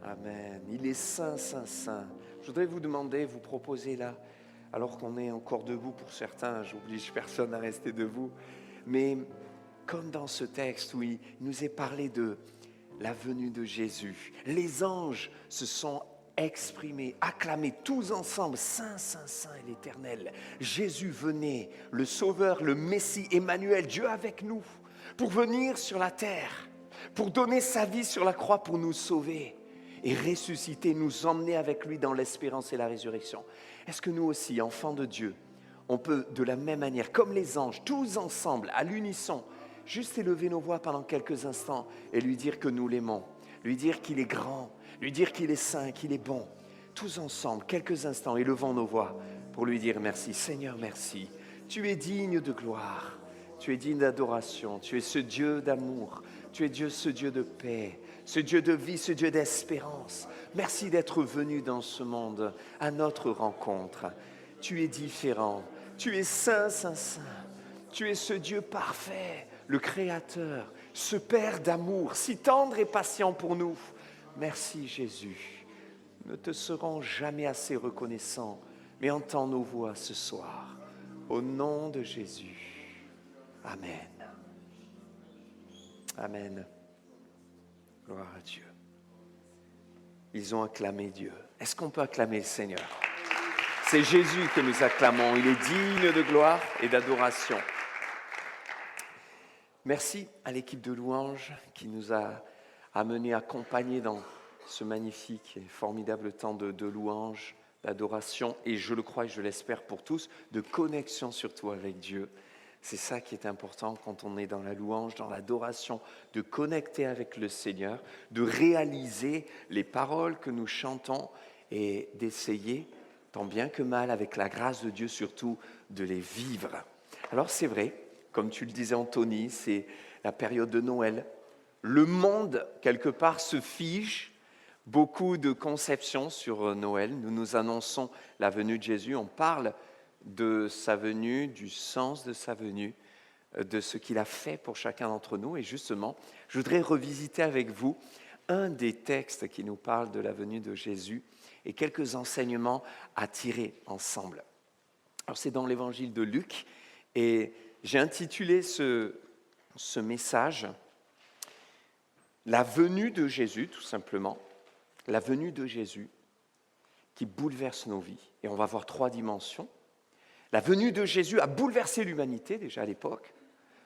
Amen. Il est saint, saint, saint. Je voudrais vous demander, vous proposer là, alors qu'on est encore debout pour certains, j'oblige personne à rester debout, mais comme dans ce texte où il nous est parlé de la venue de Jésus, les anges se sont exprimés, acclamés tous ensemble, Saint, Saint, Saint et l'Éternel. Jésus venait, le Sauveur, le Messie, Emmanuel, Dieu avec nous, pour venir sur la terre, pour donner sa vie sur la croix pour nous sauver et ressusciter, nous emmener avec lui dans l'espérance et la résurrection. Est-ce que nous aussi, enfants de Dieu, on peut de la même manière, comme les anges, tous ensemble, à l'unisson, juste élever nos voix pendant quelques instants et lui dire que nous l'aimons, lui dire qu'il est grand, lui dire qu'il est saint, qu'il est bon. Tous ensemble, quelques instants, élevons nos voix pour lui dire merci. Seigneur, merci. Tu es digne de gloire, tu es digne d'adoration, tu es ce Dieu d'amour, tu es Dieu, ce Dieu de paix, ce Dieu de vie, ce Dieu d'espérance. Merci d'être venu dans ce monde à notre rencontre. Tu es différent, tu es saint, saint, saint. Tu es ce Dieu parfait, le Créateur, ce Père d'amour, si tendre et patient pour nous. Merci Jésus. Nous ne te serons jamais assez reconnaissants, mais entends nos voix ce soir. Au nom de Jésus. Amen. Amen. Gloire à Dieu. Ils ont acclamé Dieu. Est-ce qu'on peut acclamer le Seigneur? C'est Jésus que nous acclamons. Il est digne de gloire et d'adoration. Merci à l'équipe de louanges qui nous a amenés, accompagnés dans ce magnifique et formidable temps de louange, d'adoration et je le crois et je l'espère pour tous, de connexion surtout avec Dieu. C'est ça qui est important quand on est dans la louange, dans l'adoration, de connecter avec le Seigneur, de réaliser les paroles que nous chantons et d'essayer, tant bien que mal, avec la grâce de Dieu surtout, de les vivre. Alors c'est vrai, comme tu le disais Anthony, c'est la période de Noël. Le monde, quelque part, se fige. Beaucoup de conceptions sur Noël. Nous nous annonçons la venue de Jésus. On parle de sa venue, du sens de sa venue, de ce qu'il a fait pour chacun d'entre nous. Et justement, je voudrais revisiter avec vous un des textes qui nous parle de la venue de Jésus et quelques enseignements à tirer ensemble. Alors, c'est dans l'évangile de Luc et j'ai intitulé ce message « La venue de Jésus », tout simplement, la venue de Jésus qui bouleverse nos vies. Et on va voir 3 dimensions. La venue de Jésus a bouleversé l'humanité déjà à l'époque,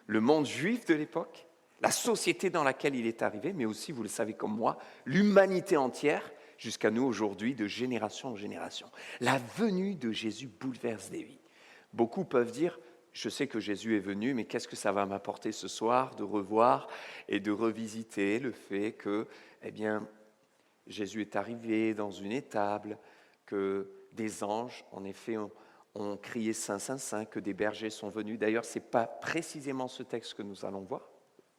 le monde juif de l'époque, la société dans laquelle il est arrivé, mais aussi, vous le savez comme moi, l'humanité entière jusqu'à nous aujourd'hui, de génération en génération. La venue de Jésus bouleverse des vies. Beaucoup peuvent dire, je sais que Jésus est venu, mais qu'est-ce que ça va m'apporter ce soir de revoir et de revisiter le fait que, Jésus est arrivé dans une étable, que des anges, en effet, ont crié « Saint, Saint, Saint », que des bergers sont venus. D'ailleurs, ce n'est pas précisément ce texte que nous allons voir,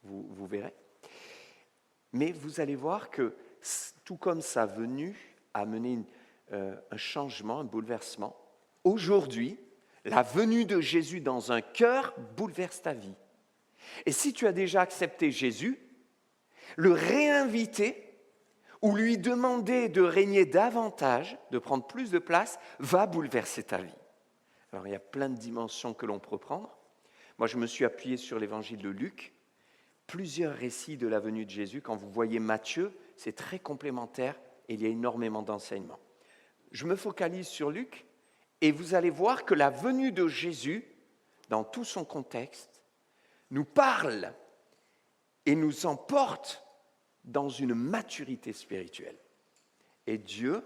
vous verrez. Mais vous allez voir que, tout comme sa venue a mené un changement, un bouleversement, aujourd'hui, la venue de Jésus dans un cœur bouleverse ta vie. Et si tu as déjà accepté Jésus, le réinviter ou lui demander de régner davantage, de prendre plus de place, va bouleverser ta vie. Alors il y a plein de dimensions que l'on peut prendre. Moi je me suis appuyé sur l'évangile de Luc, plusieurs récits de la venue de Jésus. Quand vous voyez Matthieu, c'est très complémentaire et il y a énormément d'enseignements. Je me focalise sur Luc et vous allez voir que la venue de Jésus, dans tout son contexte, nous parle et nous emporte dans une maturité spirituelle. Et Dieu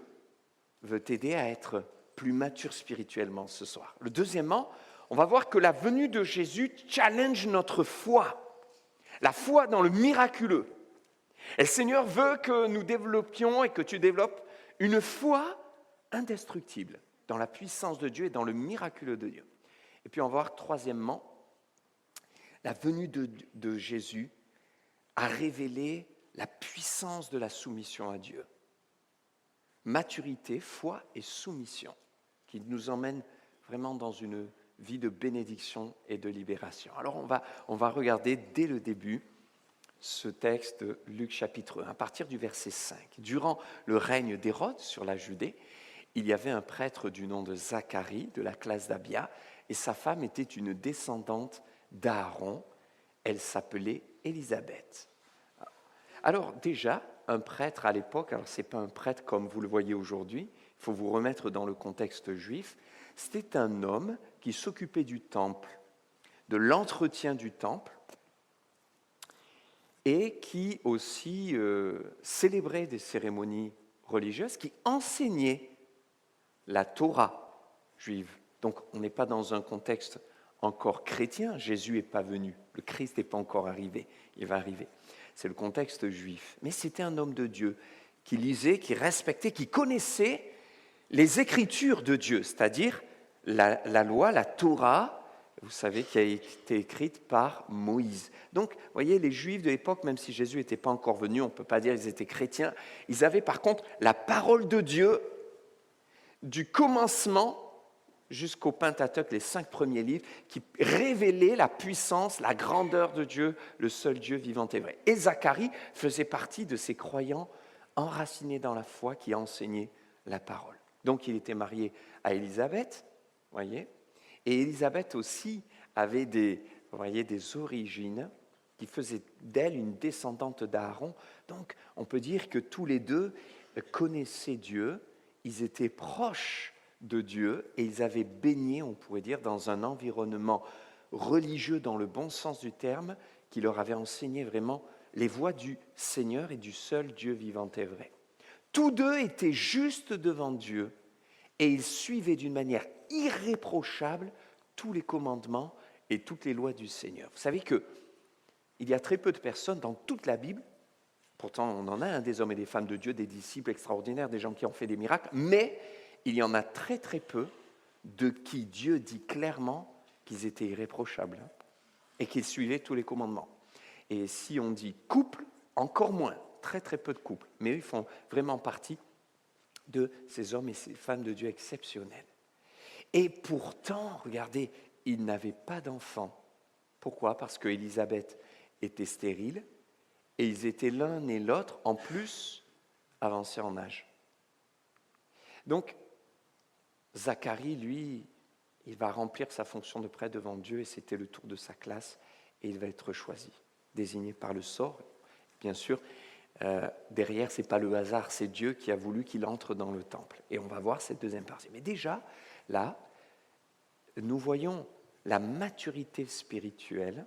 veut t'aider à être plus mature spirituellement ce soir. Le deuxièmement, on va voir que la venue de Jésus challenge notre foi, la foi dans le miraculeux. Et le Seigneur veut que nous développions et que tu développes une foi indestructible dans la puissance de Dieu et dans le miraculeux de Dieu. Et puis on va voir troisièmement, la venue de Jésus a révélé la puissance de la soumission à Dieu. Maturité, foi et soumission qui nous emmènent vraiment dans une vie de bénédiction et de libération. Alors on va regarder dès le début ce texte de Luc chapitre 1, à partir du verset 5. Durant le règne d'Hérode sur la Judée, il y avait un prêtre du nom de Zacharie, de la classe d'Abia, et sa femme était une descendante d'Aaron. Elle s'appelait Élisabeth. Alors déjà, un prêtre à l'époque, alors ce n'est pas un prêtre comme vous le voyez aujourd'hui, il faut vous remettre dans le contexte juif, c'était un homme qui s'occupait du temple, de l'entretien du temple, et qui aussi célébrait des cérémonies religieuses, qui enseignait la Torah juive. Donc on n'est pas dans un contexte encore chrétien, Jésus n'est pas venu, le Christ n'est pas encore arrivé, il va arriver. C'est le contexte juif. Mais c'était un homme de Dieu qui lisait, qui respectait, qui connaissait les Écritures de Dieu, c'est-à-dire la loi, la Torah, vous savez, qui a été écrite par Moïse. Donc, vous voyez, les Juifs de l'époque, même si Jésus n'était pas encore venu, on ne peut pas dire qu'ils étaient chrétiens, ils avaient par contre la parole de Dieu du commencement jusqu'au Pentateuque, les 5 premiers livres, qui révélaient la puissance, la grandeur de Dieu, le seul Dieu vivant et vrai. Et Zacharie faisait partie de ces croyants enracinés dans la foi qui enseignaient la parole. Donc, il était marié à Élisabeth, voyez, et Élisabeth aussi avait des origines qui faisaient d'elle une descendante d'Aaron. Donc, on peut dire que tous les deux connaissaient Dieu, ils étaient proches de Dieu et ils avaient baigné, on pourrait dire, dans un environnement religieux dans le bon sens du terme, qui leur avait enseigné vraiment les voies du Seigneur et du seul Dieu vivant et vrai. Tous deux étaient justes devant Dieu et ils suivaient d'une manière irréprochable tous les commandements et toutes les lois du Seigneur. Vous savez qu'il y a très peu de personnes dans toute la Bible, pourtant on en a des hommes et des femmes de Dieu, des disciples extraordinaires, des gens qui ont fait des miracles, mais il y en a très très peu de qui Dieu dit clairement qu'ils étaient irréprochables et qu'ils suivaient tous les commandements. Et si on dit couple, encore moins, très très peu de couples, mais eux, ils font vraiment partie de ces hommes et ces femmes de Dieu exceptionnels. Et pourtant, regardez, ils n'avaient pas d'enfants. Pourquoi ? Parce qu'Élisabeth était stérile et ils étaient l'un et l'autre, en plus, avancés en âge. Donc, Zacharie, lui, il va remplir sa fonction de prêtre devant Dieu et c'était le tour de sa classe et il va être choisi, désigné par le sort. Bien sûr, derrière, ce n'est pas le hasard, c'est Dieu qui a voulu qu'il entre dans le temple. Et on va voir cette deuxième partie. Mais déjà, là, nous voyons la maturité spirituelle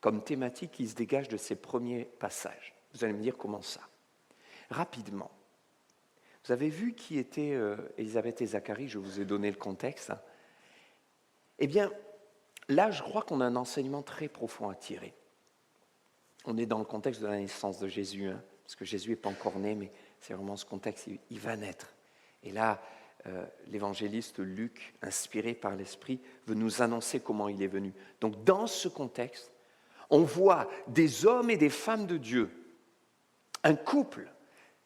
comme thématique qui se dégage de ces premiers passages. Vous allez me dire comment ça ? Rapidement. Vous avez vu qui étaient Élisabeth et Zacharie, je vous ai donné le contexte. Eh bien, là, je crois qu'on a un enseignement très profond à tirer. On est dans le contexte de la naissance de Jésus, parce que Jésus n'est pas encore né, mais c'est vraiment ce contexte, il va naître. Et là, l'évangéliste Luc, inspiré par l'Esprit, veut nous annoncer comment il est venu. Donc, dans ce contexte, on voit des hommes et des femmes de Dieu, un couple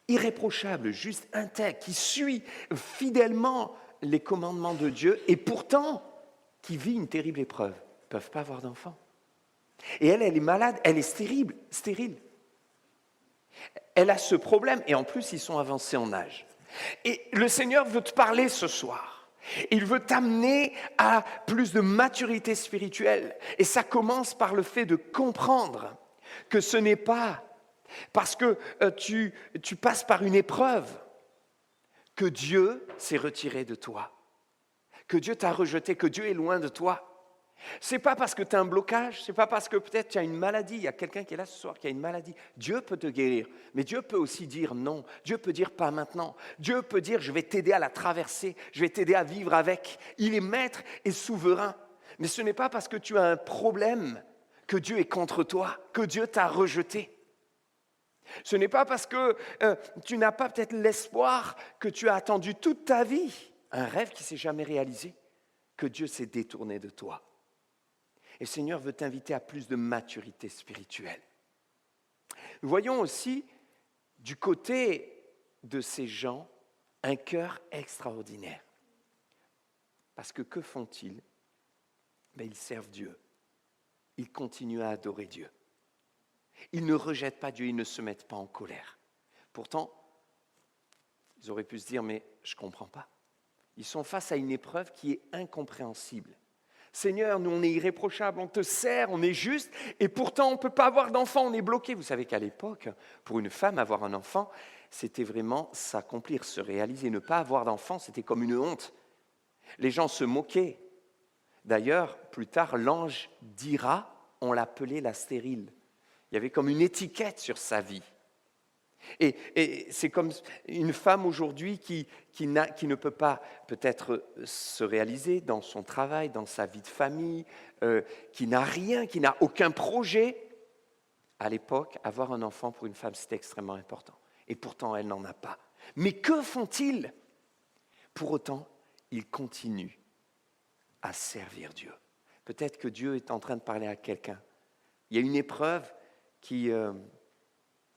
irréprochable, juste intègre, qui suit fidèlement les commandements de Dieu et pourtant qui vit une terrible épreuve. Ils ne peuvent pas avoir d'enfants. Et elle est malade, elle est stérile. Elle a ce problème et en plus ils sont avancés en âge. Et le Seigneur veut te parler ce soir. Il veut t'amener à plus de maturité spirituelle. Et ça commence par le fait de comprendre que ce n'est pas parce que tu passes par une épreuve que Dieu s'est retiré de toi, que Dieu t'a rejeté, que Dieu est loin de toi. Ce n'est pas parce que tu as un blocage, ce n'est pas parce que peut-être tu as une maladie, il y a quelqu'un qui est là ce soir qui a une maladie. Dieu peut te guérir, mais Dieu peut aussi dire non. Dieu peut dire pas maintenant. Dieu peut dire je vais t'aider à la traverser, je vais t'aider à vivre avec. Il est maître et souverain. Mais ce n'est pas parce que tu as un problème que Dieu est contre toi, que Dieu t'a rejeté. Ce n'est pas parce que tu n'as pas peut-être l'espoir que tu as attendu toute ta vie, un rêve qui ne s'est jamais réalisé, que Dieu s'est détourné de toi. Et le Seigneur veut t'inviter à plus de maturité spirituelle. Nous voyons aussi du côté de ces gens un cœur extraordinaire. Parce que font-ils ? Ils servent Dieu. Ils continuent à adorer Dieu. Ils ne rejettent pas Dieu, ils ne se mettent pas en colère. Pourtant, ils auraient pu se dire, mais je ne comprends pas. Ils sont face à une épreuve qui est incompréhensible. Seigneur, nous on est irréprochables, on te sert, on est juste, et pourtant on ne peut pas avoir d'enfant, on est bloqué. Vous savez qu'à l'époque, pour une femme, avoir un enfant, c'était vraiment s'accomplir, se réaliser. Ne pas avoir d'enfant, c'était comme une honte. Les gens se moquaient. D'ailleurs, plus tard, l'ange d'Ira, on l'appelait la stérile. Il y avait comme une étiquette sur sa vie. Et c'est comme une femme aujourd'hui qui ne peut pas peut-être se réaliser dans son travail, dans sa vie de famille, qui n'a rien, qui n'a aucun projet. À l'époque, avoir un enfant pour une femme, c'était extrêmement important. Et pourtant, elle n'en a pas. Mais que font-ils? Pour autant, ils continuent à servir Dieu. Peut-être que Dieu est en train de parler à quelqu'un. Il y a une épreuve qui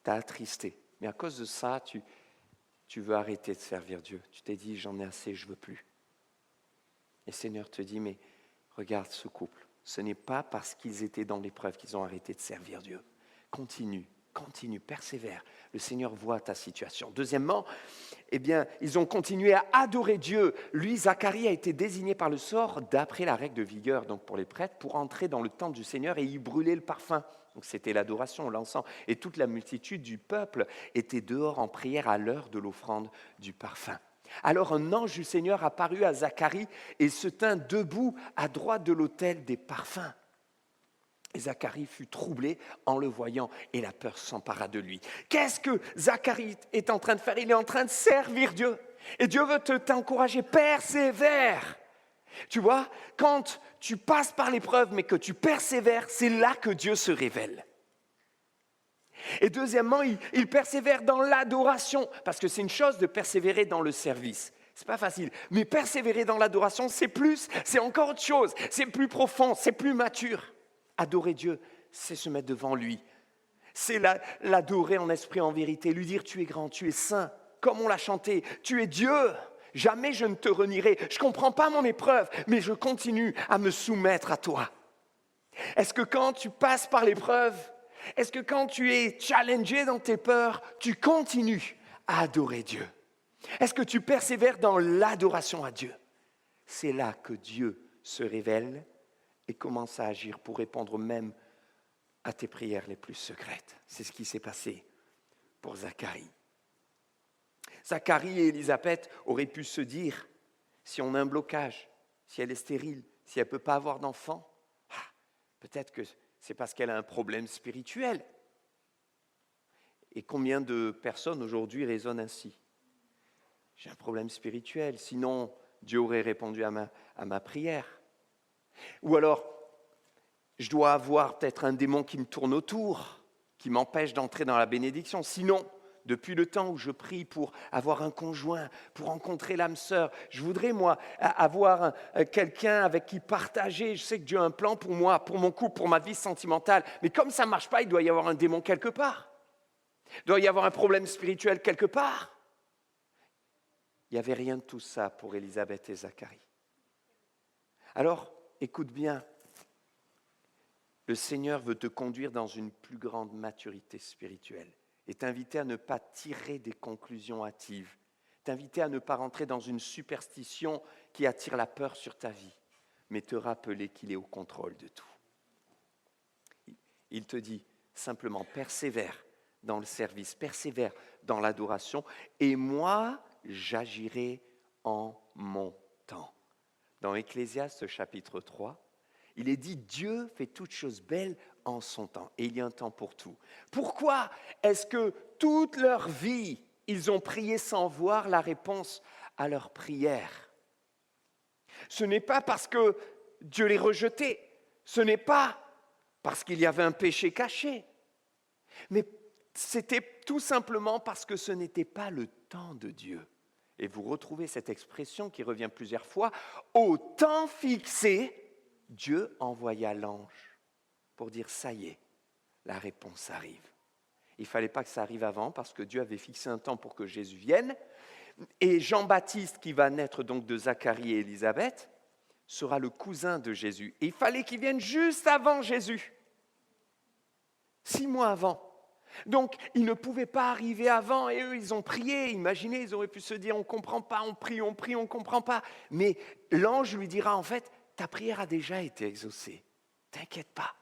t'a attristé. Mais à cause de ça, tu veux arrêter de servir Dieu. Tu t'es dit, j'en ai assez, je ne veux plus. Et le Seigneur te dit, mais regarde ce couple. Ce n'est pas parce qu'ils étaient dans l'épreuve qu'ils ont arrêté de servir Dieu. Continue, persévère. Le Seigneur voit ta situation. Deuxièmement, ils ont continué à adorer Dieu. Lui, Zacharie, a été désigné par le sort, d'après la règle de vigueur, donc pour les prêtres, pour entrer dans le temple du Seigneur et y brûler le parfum. Donc c'était l'adoration, l'encens. Et toute la multitude du peuple était dehors en prière à l'heure de l'offrande du parfum. Alors un ange du Seigneur apparut à Zacharie et se tint debout à droite de l'autel des parfums. Et Zacharie fut troublé en le voyant et la peur s'empara de lui. Qu'est-ce que Zacharie est en train de faire? Il est en train de servir Dieu. Et Dieu veut t'encourager, persévère. Tu vois, quand tu passes par l'épreuve mais que tu persévères, c'est là que Dieu se révèle. Et deuxièmement, il persévère dans l'adoration, parce que c'est une chose de persévérer dans le service. C'est pas facile, mais persévérer dans l'adoration, c'est encore autre chose, c'est plus profond, c'est plus mature. Adorer Dieu, c'est se mettre devant lui. C'est l'adorer en esprit, en vérité, lui dire tu es grand, tu es saint, comme on l'a chanté, tu es Dieu. Jamais je ne te renierai. Je ne comprends pas mon épreuve, mais je continue à me soumettre à toi. Est-ce que quand tu passes par l'épreuve, est-ce que quand tu es challengé dans tes peurs, tu continues à adorer Dieu? Est-ce que tu persévères dans l'adoration à Dieu? C'est là que Dieu se révèle et commence à agir pour répondre même à tes prières les plus secrètes. C'est ce qui s'est passé pour Zacharie. Zacharie et Élisabeth auraient pu se dire, si on a un blocage, si elle est stérile, si elle ne peut pas avoir d'enfant, peut-être que c'est parce qu'elle a un problème spirituel. Et combien de personnes aujourd'hui raisonnent ainsi? J'ai un problème spirituel, sinon Dieu aurait répondu à ma prière. Ou alors, je dois avoir peut-être un démon qui me tourne autour, qui m'empêche d'entrer dans la bénédiction. Sinon, depuis le temps où je prie pour avoir un conjoint, pour rencontrer l'âme sœur, je voudrais, moi, avoir quelqu'un avec qui partager. Je sais que Dieu a un plan pour moi, pour mon couple, pour ma vie sentimentale. Mais comme ça ne marche pas, il doit y avoir un démon quelque part. Il doit y avoir un problème spirituel quelque part. Il n'y avait rien de tout ça pour Élisabeth et Zacharie. Alors, écoute bien. Le Seigneur veut te conduire dans une plus grande maturité spirituelle et t'inviter à ne pas tirer des conclusions hâtives, t'inviter à ne pas rentrer dans une superstition qui attire la peur sur ta vie, mais te rappeler qu'il est au contrôle de tout. Il te dit simplement persévère dans le service, persévère dans l'adoration et moi j'agirai en mon temps. Dans Ecclésiaste chapitre 3, il est dit, Dieu fait toutes choses belles en son temps. Et il y a un temps pour tout. Pourquoi est-ce que toute leur vie, ils ont prié sans voir la réponse à leur prière? Ce n'est pas parce que Dieu les rejetait. Ce n'est pas parce qu'il y avait un péché caché. Mais c'était tout simplement parce que ce n'était pas le temps de Dieu. Et vous retrouvez cette expression qui revient plusieurs fois. Au temps fixé, Dieu envoya l'ange pour dire, ça y est, la réponse arrive. Il ne fallait pas que ça arrive avant parce que Dieu avait fixé un temps pour que Jésus vienne. Et Jean-Baptiste, qui va naître donc de Zacharie et Élisabeth, sera le cousin de Jésus. Et il fallait qu'il vienne juste avant Jésus. 6 mois avant. Donc, il ne pouvait pas arriver avant et eux, ils ont prié. Imaginez, ils auraient pu se dire, on ne comprend pas, on prie, on ne comprend pas. Mais l'ange lui dira, en fait, ta prière a déjà été exaucée. T'inquiète pas,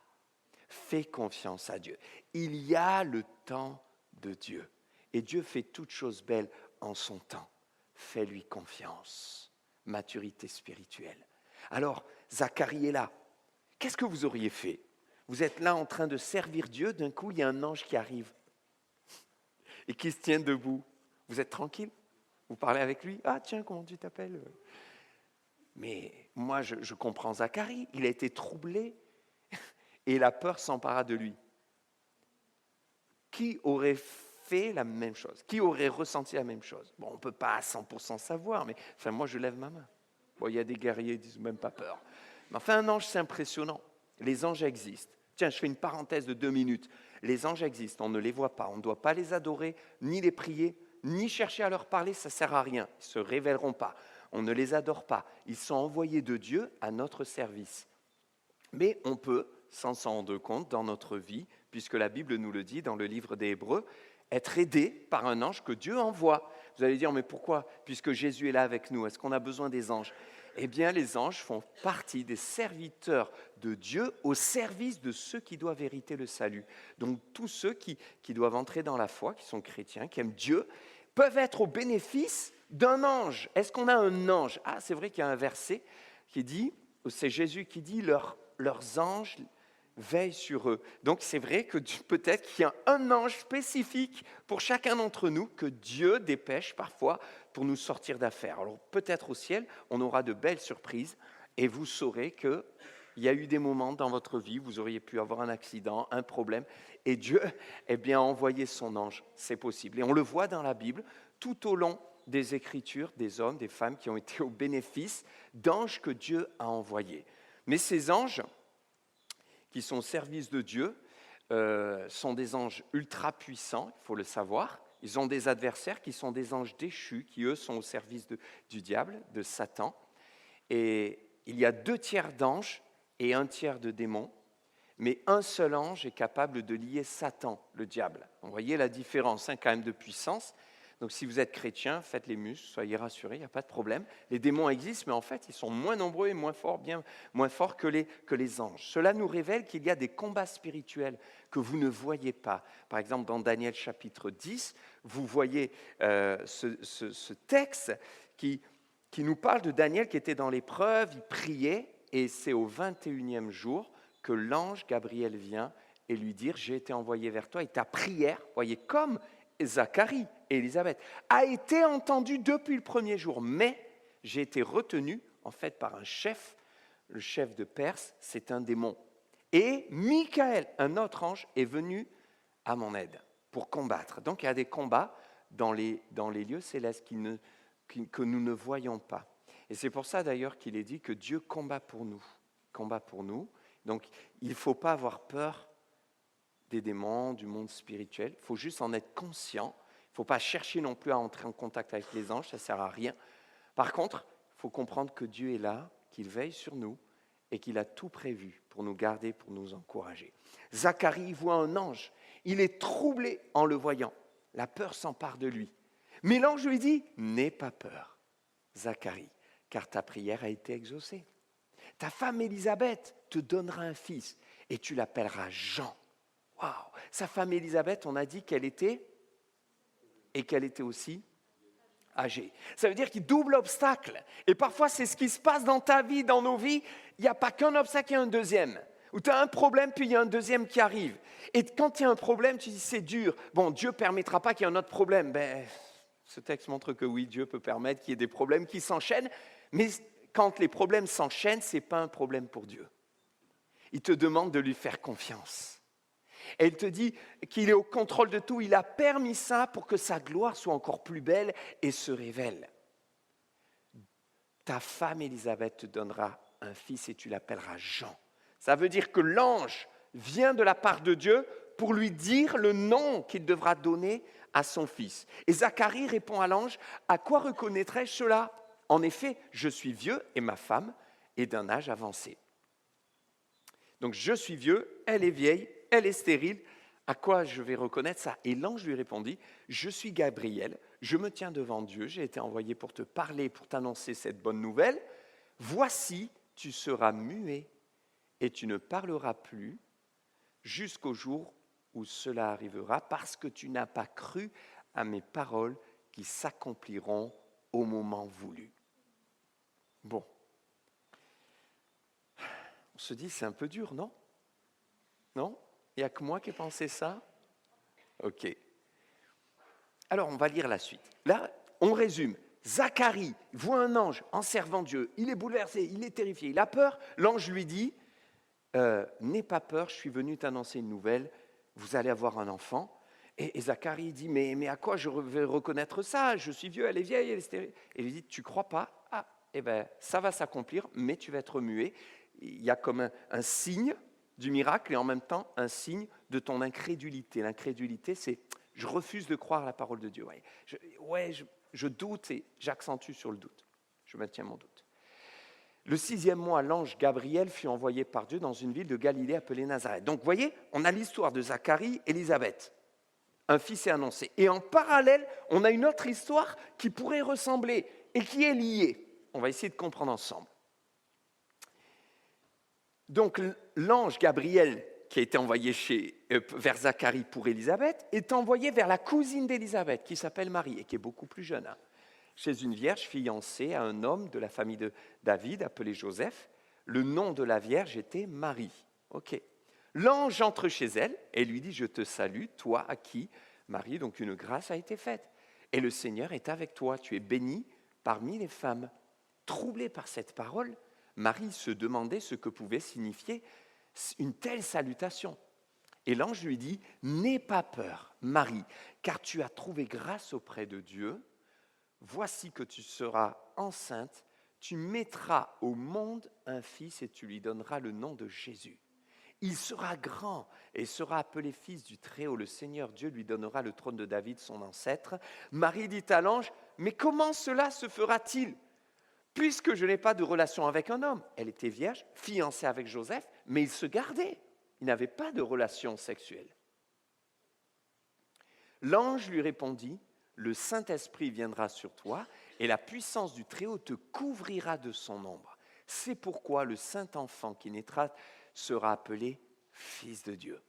fais confiance à Dieu. Il y a le temps de Dieu. Et Dieu fait toutes choses belles en son temps. Fais-lui confiance. Maturité spirituelle. Alors, Zacharie est là. Qu'est-ce que vous auriez fait? Vous êtes là en train de servir Dieu, d'un coup, il y a un ange qui arrive et qui se tient debout. Vous êtes tranquille? Vous parlez avec lui? Ah tiens, comment tu t'appelles? Mais moi, je comprends Zacharie. Il a été troublé et la peur s'empara de lui. Qui aurait fait la même chose? Qui aurait ressenti la même chose? Bon, on ne peut pas à 100% savoir, mais enfin, moi, je lève ma main. Bon, il y a des guerriers qui ne disent même pas peur. Mais enfin, un ange, c'est impressionnant. Les anges existent. Tiens, je fais une parenthèse de 2 minutes. Les anges existent, on ne les voit pas. On ne doit pas les adorer, ni les prier, ni chercher à leur parler, ça ne sert à rien. Ils ne se révéleront pas. On ne les adore pas. Ils sont envoyés de Dieu à notre service. Mais on peut, sans s'en rendre compte, dans notre vie, puisque la Bible nous le dit dans le livre des Hébreux, être aidé par un ange que Dieu envoie. Vous allez dire, mais pourquoi? Puisque Jésus est là avec nous, est-ce qu'on a besoin des anges? Eh bien, les anges font partie des serviteurs de Dieu au service de ceux qui doivent hériter le salut. Donc, tous ceux qui doivent entrer dans la foi, qui sont chrétiens, qui aiment Dieu, peuvent être au bénéfice d'un ange. Est-ce qu'on a un ange? Ah, c'est vrai qu'il y a un verset qui dit, c'est Jésus qui dit, leurs anges veillent sur eux. Donc, c'est vrai que peut-être qu'il y a un ange spécifique pour chacun d'entre nous que Dieu dépêche parfois pour nous sortir d'affaires. Alors peut-être au ciel, on aura de belles surprises et vous saurez qu'il y a eu des moments dans votre vie, vous auriez pu avoir un accident, un problème, et Dieu a envoyé son ange, c'est possible. Et on le voit dans la Bible, tout au long des Écritures, des hommes, des femmes qui ont été au bénéfice d'anges que Dieu a envoyés. Mais ces anges qui sont au service de Dieu sont des anges ultra puissants, il faut le savoir. Ils ont des adversaires qui sont des anges déchus, qui eux sont au service du diable, de Satan. Et il y a 2 tiers d'anges et 1 tiers de démons, mais un seul ange est capable de lier Satan, le diable. Vous voyez la différence quand même de puissance. Donc si vous êtes chrétien, faites les muscles, soyez rassurés, il n'y a pas de problème. Les démons existent, mais en fait, ils sont moins nombreux et moins forts, bien moins forts que les anges. Cela nous révèle qu'il y a des combats spirituels que vous ne voyez pas. Par exemple, dans Daniel chapitre 10, vous voyez ce texte qui nous parle de Daniel qui était dans l'épreuve, il priait, et c'est au 21e jour que l'ange Gabriel vient et lui dire « J'ai été envoyé vers toi et ta prière, voyez, comme Zacharie et Élisabeth, a été entendue depuis le premier jour, mais j'ai été retenu en fait par un chef, le chef de Perse, c'est un démon. Et Michael, un autre ange, est venu à mon aide pour combattre. Donc il y a des combats dans les lieux célestes que nous ne voyons pas. Et c'est pour ça d'ailleurs qu'il est dit que Dieu combat pour nous. Combat pour nous. Donc il ne faut pas avoir peur des démons, du monde spirituel. Il faut juste en être conscient. Il ne faut pas chercher non plus à entrer en contact avec les anges, ça ne sert à rien. Par contre, il faut comprendre que Dieu est là, qu'il veille sur nous et qu'il a tout prévu pour nous garder, pour nous encourager. Zacharie voit un ange. Il est troublé en le voyant. La peur s'empare de lui. Mais l'ange lui dit, n'aie pas peur, Zacharie, car ta prière a été exaucée. Ta femme Élisabeth te donnera un fils et tu l'appelleras Jean. Waouh! Sa femme Élisabeth, on a dit qu'elle était aussi âgée. Ça veut dire qu'il double obstacle. Et parfois, c'est ce qui se passe dans ta vie, dans nos vies. Il n'y a pas qu'un obstacle, il y a un deuxième. Où tu as un problème, puis il y a un deuxième qui arrive. Et quand il y a un problème, tu dis c'est dur. Bon, Dieu ne permettra pas qu'il y ait un autre problème. Ce texte montre que oui, Dieu peut permettre qu'il y ait des problèmes qui s'enchaînent. Mais quand les problèmes s'enchaînent, ce n'est pas un problème pour Dieu. Il te demande de lui faire confiance. Et il te dit qu'il est au contrôle de tout. Il a permis ça pour que sa gloire soit encore plus belle et se révèle. Ta femme Élisabeth te donnera un fils et tu l'appelleras Jean. Ça veut dire que l'ange vient de la part de Dieu pour lui dire le nom qu'il devra donner à son fils. Et Zacharie répond à l'ange, « À quoi reconnaîtrais-je cela ? En effet, je suis vieux et ma femme est d'un âge avancé. » Donc je suis vieux, elle est vieille, elle est stérile. À quoi je vais reconnaître ça? Et l'ange lui répondit, je suis Gabriel, je me tiens devant Dieu, j'ai été envoyé pour te parler, pour t'annoncer cette bonne nouvelle. Voici, tu seras muet et tu ne parleras plus jusqu'au jour où cela arrivera, parce que tu n'as pas cru à mes paroles qui s'accompliront au moment voulu. Bon, on se dit, c'est un peu dur, non? Non? Il n'y a que moi qui ai pensé ça? Ok. Alors, on va lire la suite. Là, on résume. Zacharie voit un ange en servant Dieu. Il est bouleversé, il est terrifié, il a peur. L'ange lui dit, n'aie pas peur, je suis venu t'annoncer une nouvelle. Vous allez avoir un enfant. Et Zacharie dit, mais à quoi je vais reconnaître ça? Je suis vieux, elle est vieille, elle est stérile. Et il lui dit, tu crois pas? Ah, eh bien, ça va s'accomplir, mais tu vas être muet. Il y a comme un signe du miracle et en même temps un signe de ton incrédulité. L'incrédulité, c'est je refuse de croire la parole de Dieu. Je doute et j'accentue sur le doute. Je maintiens mon doute. Le 6e mois, l'ange Gabriel fut envoyé par Dieu dans une ville de Galilée appelée Nazareth. Donc, vous voyez, on a l'histoire de Zacharie et Élisabeth. Un fils est annoncé. Et en parallèle, on a une autre histoire qui pourrait ressembler et qui est liée. On va essayer de comprendre ensemble. Donc, l'ange Gabriel, qui a été envoyé vers Zacharie pour Élisabeth, est envoyé vers la cousine d'Élisabeth, qui s'appelle Marie, et qui est beaucoup plus jeune. Chez une vierge fiancée à un homme de la famille de David, appelé Joseph. Le nom de la vierge était Marie. Ok. L'ange entre chez elle et lui dit, je te salue, toi à qui, Marie, donc une grâce a été faite. Et le Seigneur est avec toi, tu es bénie parmi les femmes. Troublée par cette parole, Marie se demandait ce que pouvait signifier une telle salutation. Et l'ange lui dit, n'aie pas peur, Marie, car tu as trouvé grâce auprès de Dieu. Voici que tu seras enceinte, tu mettras au monde un fils et tu lui donneras le nom de Jésus. Il sera grand et sera appelé fils du Très-Haut. Le Seigneur Dieu lui donnera le trône de David, son ancêtre. Marie dit à l'ange, mais comment cela se fera-t-il ? Puisque je n'ai pas de relation avec un homme. Elle était vierge, fiancée avec Joseph, mais ils se gardaient. Ils n'avaient pas de relation sexuelle. L'ange lui répondit, le Saint-Esprit viendra sur toi et la puissance du Très-Haut te couvrira de son ombre. C'est pourquoi le Saint-Enfant qui naîtra sera appelé Fils de Dieu.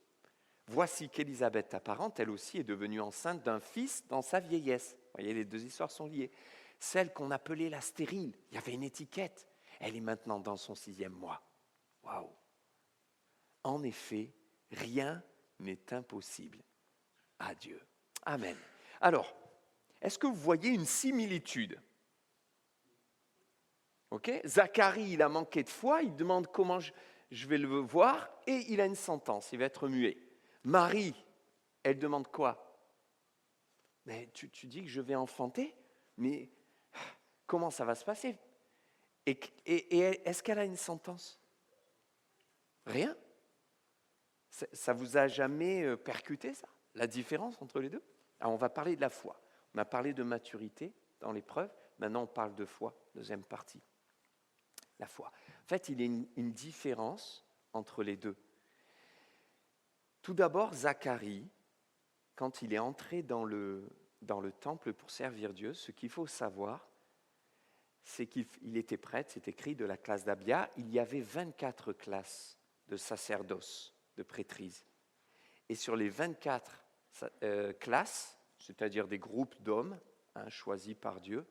Voici qu'Élisabeth, ta parente, elle aussi est devenue enceinte d'un fils dans sa vieillesse. Vous voyez, les deux histoires sont liées. Celle qu'on appelait la stérile, il y avait une étiquette. Elle est maintenant dans son 6e mois. Waouh! En effet, rien n'est impossible à Dieu. Amen. Alors, est-ce que vous voyez une similitude? Ok? Zacharie, il a manqué de foi, il demande comment je vais le voir, et il a une sentence, il va être muet. Marie, elle demande quoi? Mais tu dis que je vais enfanter, mais comment ça va se passer? Et est-ce qu'elle a une sentence? Rien? Ça vous a jamais percuté, ça? La différence entre les deux? Alors, on va parler de la foi. On a parlé de maturité dans l'épreuve. Maintenant, on parle de foi, deuxième partie. La foi. En fait, il y a une différence entre les deux. Tout d'abord, Zacharie, quand il est entré dans le temple pour servir Dieu, ce qu'il faut savoir, c'est qu'il était prêtre, c'est écrit de la classe d'Abia, il y avait 24 classes de sacerdoce, de prêtrise. Et sur les 24 classes, c'est-à-dire des groupes d'hommes choisis par Dieu,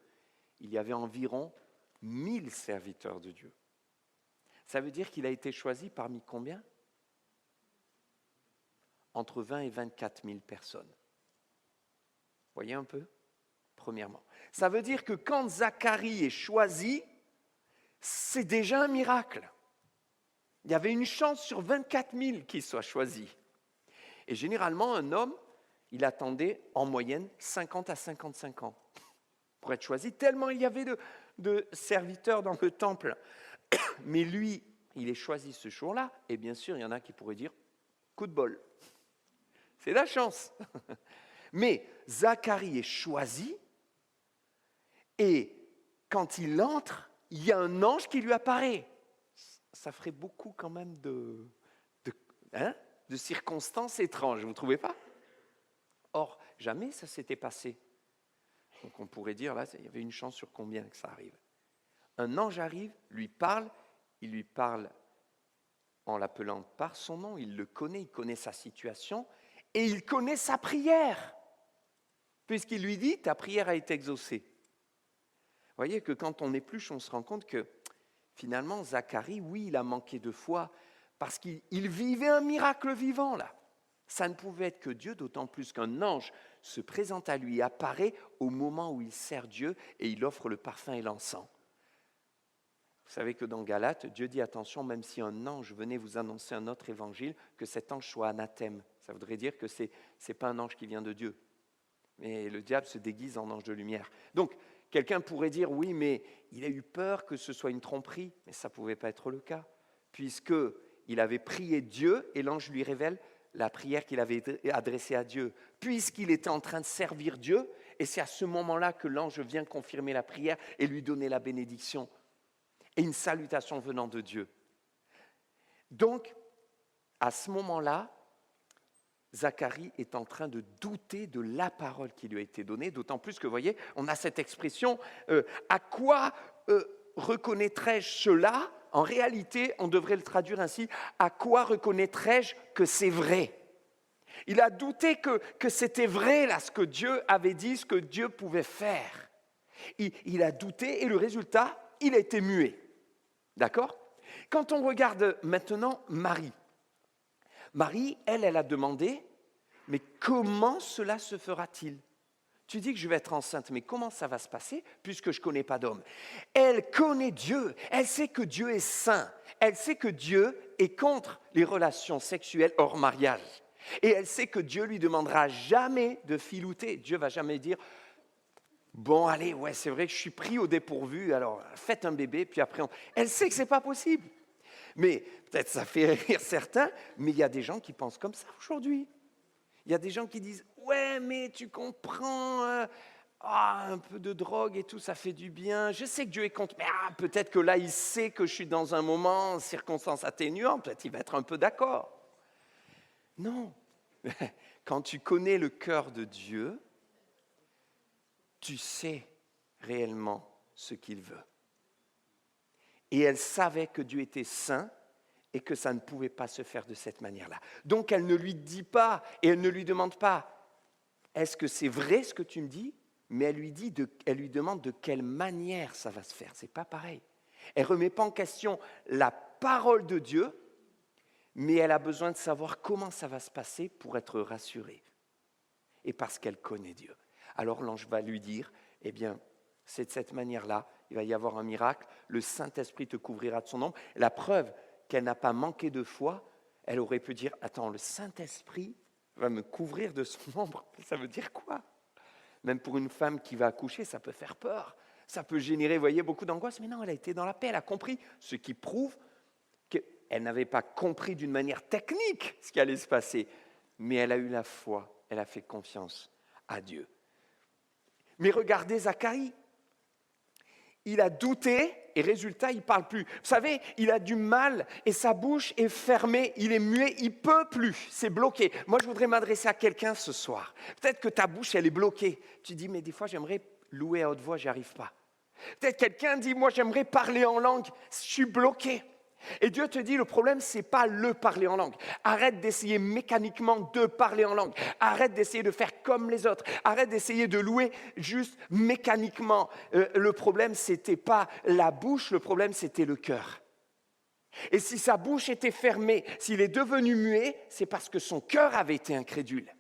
il y avait environ 1000 serviteurs de Dieu. Ça veut dire qu'il a été choisi parmi combien? Entre 20 et 24 000 personnes. Voyez un peu? Premièrement. Ça veut dire que quand Zacharie est choisi, c'est déjà un miracle. Il y avait une chance sur 24 000 qu'il soit choisi. Et généralement, un homme, il attendait en moyenne 50 à 55 ans pour être choisi, tellement il y avait de serviteurs dans le temple. Mais lui, il est choisi ce jour-là, et bien sûr, il y en a qui pourraient dire, coup de bol. C'est la chance. Mais Zacharie est choisi, et quand il entre, il y a un ange qui lui apparaît. Ça ferait beaucoup quand même hein? de circonstances étranges, vous ne trouvez pas? Or, jamais ça s'était passé. Donc on pourrait dire, là, il y avait une chance sur combien que ça arrive. Un ange arrive, il lui parle en l'appelant par son nom, il le connaît, il connaît sa situation et il connaît sa prière, puisqu'il lui dit, ta prière a été exaucée. Vous voyez que quand on épluche, on se rend compte que finalement, Zacharie, oui, il a manqué de foi, parce qu'il vivait un miracle vivant, là. Ça ne pouvait être que Dieu, d'autant plus qu'un ange se présente à lui, apparaît au moment où il sert Dieu et il offre le parfum et l'encens. Vous savez que dans Galates, Dieu dit attention, même si un ange venait vous annoncer un autre évangile, que cet ange soit anathème. Ça voudrait dire que ce n'est pas un ange qui vient de Dieu. Mais le diable se déguise en ange de lumière. Donc, quelqu'un pourrait dire, oui, mais il a eu peur que ce soit une tromperie. Mais ça ne pouvait pas être le cas, puisqu'il avait prié Dieu et l'ange lui révèle la prière qu'il avait adressée à Dieu, puisqu'il était en train de servir Dieu, et c'est à ce moment-là que l'ange vient confirmer la prière et lui donner la bénédiction et une salutation venant de Dieu. Donc, à ce moment-là, Zacharie est en train de douter de la parole qui lui a été donnée, d'autant plus que, vous voyez, on a cette expression « à quoi reconnaîtrai-je cela ?» En réalité, on devrait le traduire ainsi « à quoi reconnaîtrai-je que c'est vrai ?» Il a douté que c'était vrai, là, ce que Dieu avait dit, ce que Dieu pouvait faire. Il a douté et le résultat, il a été muet. D'accord ? Quand on regarde maintenant Marie, elle a demandé, mais comment cela se fera-t-il ? Tu dis que je vais être enceinte, mais comment ça va se passer puisque je ne connais pas d'homme ? Elle connaît Dieu, elle sait que Dieu est saint, elle sait que Dieu est contre les relations sexuelles hors mariage. Et elle sait que Dieu lui demandera jamais de filouter. Dieu ne va jamais dire, bon allez, ouais c'est vrai que je suis pris au dépourvu, alors faites un bébé, puis après Elle sait que ce n'est pas possible. Mais peut-être ça fait rire certains, mais il y a des gens qui pensent comme ça aujourd'hui. Il y a des gens qui disent « Ouais, mais tu comprends, un peu de drogue et tout, ça fait du bien. Je sais que Dieu est contre, mais peut-être que là, il sait que je suis dans un moment, circonstance atténuante, peut-être il va être un peu d'accord. » Non. Quand tu connais le cœur de Dieu, tu sais réellement ce qu'il veut. Et elle savait que Dieu était saint, et que ça ne pouvait pas se faire de cette manière-là. Donc elle ne lui dit pas, et elle ne lui demande pas, est-ce que c'est vrai ce que tu me dis ? Mais elle lui demande de quelle manière ça va se faire. Ce n'est pas pareil. Elle ne remet pas en question la parole de Dieu, mais elle a besoin de savoir comment ça va se passer pour être rassurée. Et parce qu'elle connaît Dieu. Alors l'ange va lui dire, eh bien, c'est de cette manière-là, il va y avoir un miracle, le Saint-Esprit te couvrira de son ombre. La preuve qu'elle n'a pas manqué de foi, elle aurait pu dire, attends, le Saint-Esprit va me couvrir de son ombre. Ça veut dire quoi ? Même pour une femme qui va accoucher, ça peut faire peur. Ça peut générer, vous voyez, beaucoup d'angoisse. Mais non, elle a été dans la paix, elle a compris. Ce qui prouve qu'elle n'avait pas compris d'une manière technique ce qui allait se passer. Mais elle a eu la foi, elle a fait confiance à Dieu. Mais regardez Zacharie. Il a douté et résultat, il ne parle plus. Vous savez, il a du mal et sa bouche est fermée, il est muet, il ne peut plus, c'est bloqué. Moi, je voudrais m'adresser à quelqu'un ce soir. Peut-être que ta bouche, elle est bloquée. Tu dis, mais des fois, j'aimerais louer à haute voix, j'y arrive pas. Peut-être quelqu'un dit, moi, j'aimerais parler en langue, je suis bloqué. Et Dieu te dit, le problème, ce n'est pas le parler en langue. Arrête d'essayer mécaniquement de parler en langue. Arrête d'essayer de faire comme les autres. Arrête d'essayer de louer juste mécaniquement. Le problème, ce n'était pas la bouche, le problème, c'était le cœur. Et si sa bouche était fermée, s'il est devenu muet, c'est parce que son cœur avait été incrédule.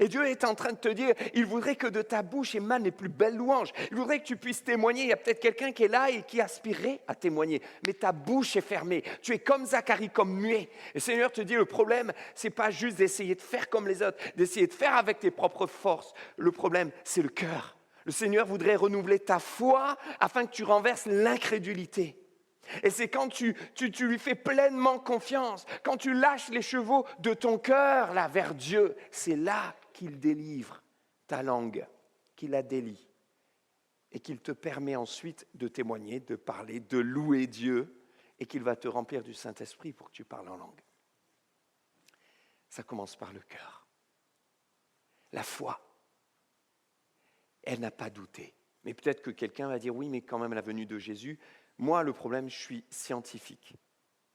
Et Dieu est en train de te dire, il voudrait que de ta bouche émanent les plus belles louanges. Il voudrait que tu puisses témoigner. Il y a peut-être quelqu'un qui est là et qui aspirait à témoigner. Mais ta bouche est fermée. Tu es comme Zacharie, comme muet. Et le Seigneur te dit, le problème, ce n'est pas juste d'essayer de faire comme les autres, d'essayer de faire avec tes propres forces. Le problème, c'est le cœur. Le Seigneur voudrait renouveler ta foi afin que tu renverses l'incrédulité. Et c'est quand tu lui fais pleinement confiance, quand tu lâches les chevaux de ton cœur là, vers Dieu, c'est là qu'il délivre ta langue, qu'il la délie et qu'il te permet ensuite de témoigner, de parler, de louer Dieu et qu'il va te remplir du Saint-Esprit pour que tu parles en langue. Ça commence par le cœur. La foi, elle n'a pas douté. Mais peut-être que quelqu'un va dire, oui, mais quand même la venue de Jésus, moi, le problème, je suis scientifique.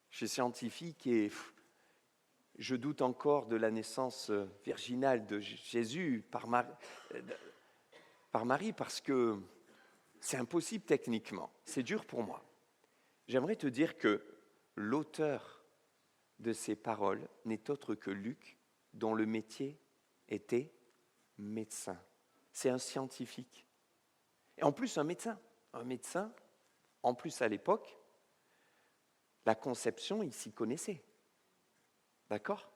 Je suis scientifique et je doute encore de la naissance virginale de Jésus par Marie parce que c'est impossible techniquement. C'est dur pour moi. J'aimerais te dire que l'auteur de ces paroles n'est autre que Luc, dont le métier était médecin. C'est un scientifique. Et en plus, un médecin, en plus à l'époque, la conception, il s'y connaissait. D'accord ?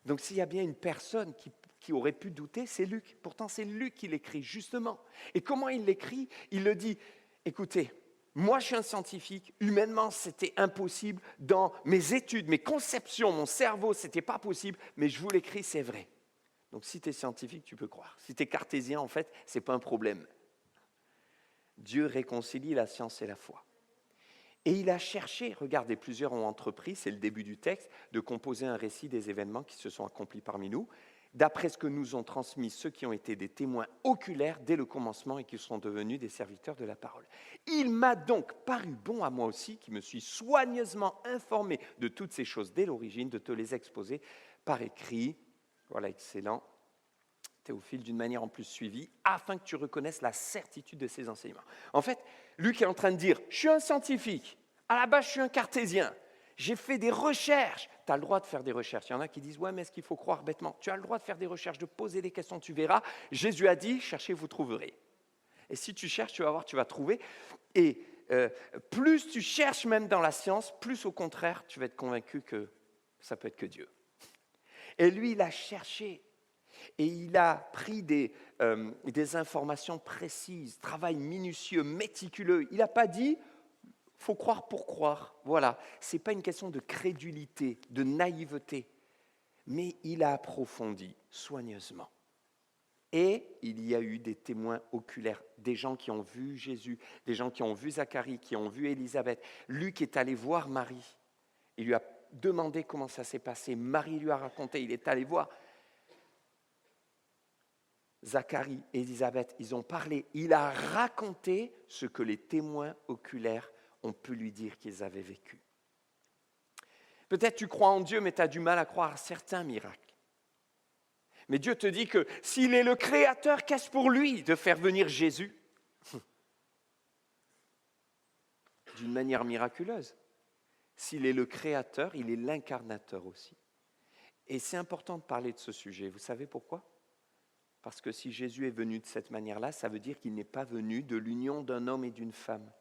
Donc s'il y a bien une personne qui aurait pu douter, c'est Luc. Pourtant, c'est Luc qui l'écrit, justement. Et comment il l'écrit ? Il le dit, écoutez, moi je suis un scientifique, humainement c'était impossible, dans mes études, mes conceptions, mon cerveau, c'était pas possible, mais je vous l'écris, c'est vrai. Donc si tu es scientifique, tu peux croire. Si tu es cartésien, en fait, ce n'est pas un problème. Dieu réconcilie la science et la foi. Et il a cherché, regardez, plusieurs ont entrepris, c'est le début du texte, de composer un récit des événements qui se sont accomplis parmi nous, d'après ce que nous ont transmis ceux qui ont été des témoins oculaires dès le commencement et qui sont devenus des serviteurs de la parole. Il m'a donc paru bon à moi aussi, qui me suis soigneusement informé de toutes ces choses dès l'origine, de te les exposer par écrit. Voilà, excellent. Théophile, d'une manière en plus suivie, afin que tu reconnaisses la certitude de ces enseignements. En fait, Luc est en train de dire, je suis un scientifique, à la base je suis un cartésien, j'ai fait des recherches. Tu as le droit de faire des recherches. Il y en a qui disent, ouais, mais est-ce qu'il faut croire bêtement ? Tu as le droit de faire des recherches, de poser des questions, tu verras. Jésus a dit, cherchez, vous trouverez. Et si tu cherches, tu vas voir, tu vas trouver. Et plus tu cherches même dans la science, plus au contraire, tu vas être convaincu que ça peut être que Dieu. Et lui, il a cherché. Et il a pris des informations précises, travail minutieux, méticuleux. Il n'a pas dit « faut croire pour croire ». Voilà, ce n'est pas une question de crédulité, de naïveté, mais il a approfondi soigneusement. Et il y a eu des témoins oculaires, des gens qui ont vu Jésus, des gens qui ont vu Zacharie, qui ont vu Élisabeth. Luc est allé voir Marie. Il lui a demandé comment ça s'est passé. Marie lui a raconté, il est allé voir. Zacharie et Élisabeth, ils ont parlé. Il a raconté ce que les témoins oculaires ont pu lui dire qu'ils avaient vécu. Peut-être tu crois en Dieu, mais tu as du mal à croire à certains miracles. Mais Dieu te dit que s'il est le Créateur, qu'est-ce pour lui de faire venir Jésus ? D'une manière miraculeuse. S'il est le Créateur, il est l'incarnateur aussi. Et c'est important de parler de ce sujet. Vous savez pourquoi ? Parce que si Jésus est venu de cette manière-là, ça veut dire qu'il n'est pas venu de l'union d'un homme et d'une femme.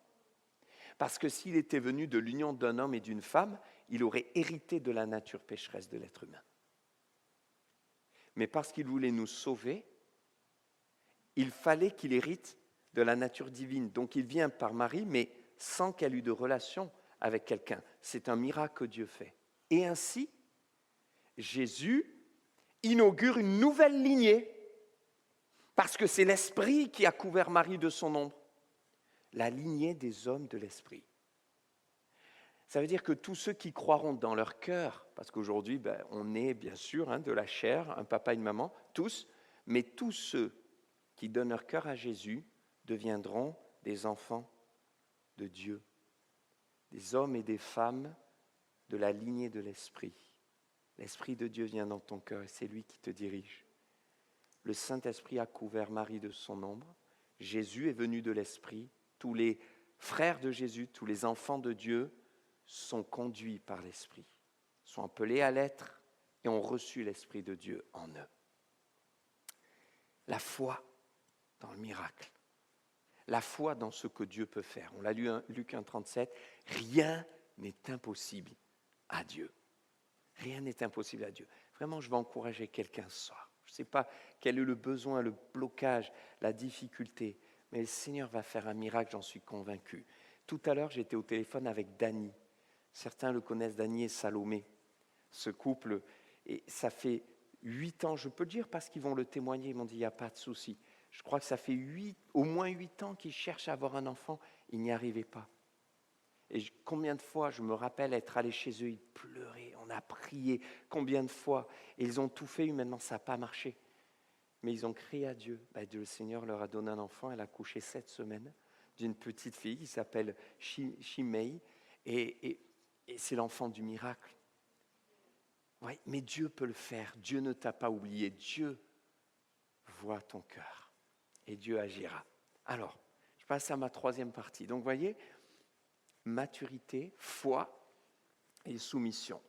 Parce que s'il était venu de l'union d'un homme et d'une femme, il aurait hérité de la nature pécheresse de l'être humain. Mais parce qu'il voulait nous sauver, il fallait qu'il hérite de la nature divine. Donc il vient par Marie, mais sans qu'elle eût de relation avec quelqu'un. C'est un miracle que Dieu fait. Et ainsi, Jésus inaugure une nouvelle lignée. Parce que c'est l'Esprit qui a couvert Marie de son ombre. La lignée des hommes de l'Esprit. Ça veut dire que tous ceux qui croiront dans leur cœur, parce qu'aujourd'hui, on est bien sûr de la chair, un papa et une maman, tous, mais tous ceux qui donnent leur cœur à Jésus deviendront des enfants de Dieu, des hommes et des femmes de la lignée de l'Esprit. L'Esprit de Dieu vient dans ton cœur et c'est lui qui te dirige. Le Saint-Esprit a couvert Marie de son ombre. Jésus est venu de l'Esprit. Tous les frères de Jésus, tous les enfants de Dieu sont conduits par l'Esprit, sont appelés à l'être et ont reçu l'Esprit de Dieu en eux. La foi dans le miracle. La foi dans ce que Dieu peut faire. On l'a lu Luc 1,37. Rien n'est impossible à Dieu. Rien n'est impossible à Dieu. Vraiment, je vais encourager quelqu'un ce soir. Je ne sais pas quel est le besoin, le blocage, la difficulté, mais le Seigneur va faire un miracle, j'en suis convaincu. Tout à l'heure, j'étais au téléphone avec Dany. Certains le connaissent, Dany et Salomé. Ce couple, et ça fait 8 ans, je peux le dire parce qu'ils vont le témoigner, ils m'ont dit, il n'y a pas de souci. Je crois que ça fait au moins 8 ans qu'ils cherchent à avoir un enfant, ils n'y arrivaient pas. Et combien de fois, je me rappelle être allé chez eux, ils pleuraient, on a prié, combien de fois. Et ils ont tout fait, humainement, ça n'a pas marché. Mais ils ont crié à Dieu. Le Seigneur leur a donné un enfant, elle a couché 7 semaines d'une petite fille qui s'appelle Shimei. Et c'est l'enfant du miracle. Ouais, mais Dieu peut le faire. Dieu ne t'a pas oublié. Dieu voit ton cœur. Et Dieu agira. Alors, je passe à ma troisième partie. Donc, vous voyez, maturité, foi et soumission.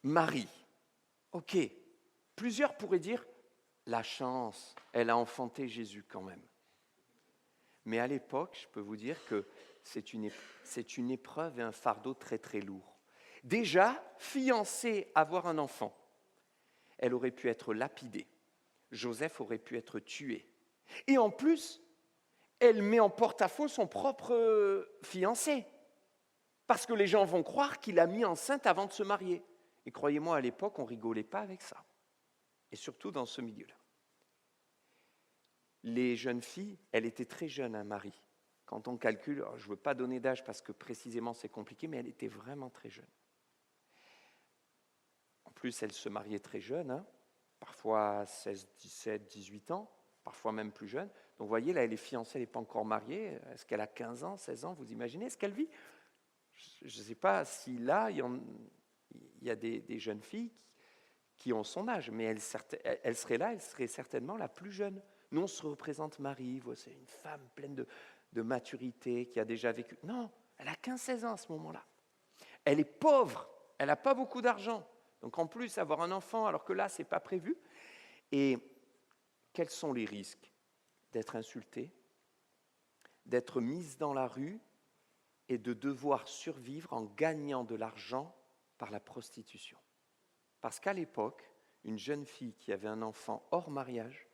Marie. Ok. Plusieurs pourraient dire, la chance, elle a enfanté Jésus quand même. Mais à l'époque, je peux vous dire que c'est une épreuve et un fardeau très très lourd. Déjà, fiancée, avoir un enfant, elle aurait pu être lapidée. Joseph aurait pu être tué. Et en plus, elle met en porte-à-faux son propre fiancé. Parce que les gens vont croire qu'il a mis enceinte avant de se marier. Et croyez-moi, à l'époque, on ne rigolait pas avec ça. Et surtout dans ce milieu-là. Les jeunes filles, elle était très jeune, hein, Marie. Quand on calcule, je ne veux pas donner d'âge parce que précisément c'est compliqué, mais elle était vraiment très jeune. En plus, elle se mariait très jeune, hein, parfois 16, 17, 18 ans, parfois même plus jeune. Donc vous voyez, là, elle est fiancée, elle n'est pas encore mariée. Est-ce qu'elle a 15 ans, 16 ans, vous imaginez ce qu'elle vit? Je ne sais pas si là, il y a des jeunes filles qui ont son âge, mais elle serait là, elle serait certainement la plus jeune. Nous, on se représente Marie, c'est une femme pleine de maturité, qui a déjà vécu. Non, elle a 15-16 ans à ce moment-là. Elle est pauvre, elle n'a pas beaucoup d'argent. Donc en plus, avoir un enfant, alors que là, ce n'est pas prévu. Et quels sont les risques? D'être insultée, d'être mise dans la rue et de devoir survivre en gagnant de l'argent par la prostitution. Parce qu'à l'époque, une jeune fille qui avait un enfant hors mariage,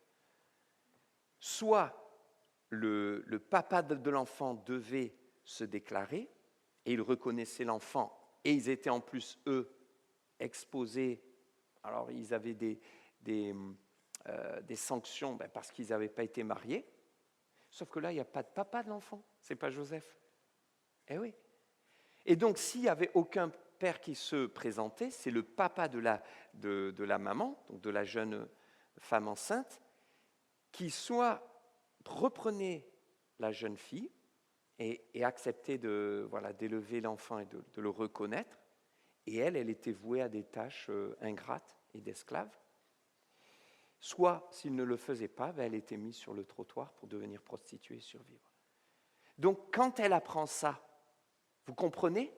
soit le papa de l'enfant devait se déclarer, et il reconnaissait l'enfant, et ils étaient en plus, eux, exposés. Alors, ils avaient des sanctions parce qu'ils n'avaient pas été mariés. Sauf que là, il n'y a pas de papa de l'enfant, ce n'est pas Joseph. Eh oui. Et donc, s'il n'y avait aucun père qui se présentait, c'est le papa de la maman, donc de la jeune femme enceinte, qui soit reprenait la jeune fille et acceptait d'élever l'enfant et de le reconnaître. Et elle était vouée à des tâches ingrates et d'esclave. Soit, s'il ne le faisait pas, elle était mise sur le trottoir pour devenir prostituée et survivre. Donc, quand elle apprend ça, vous comprenez ?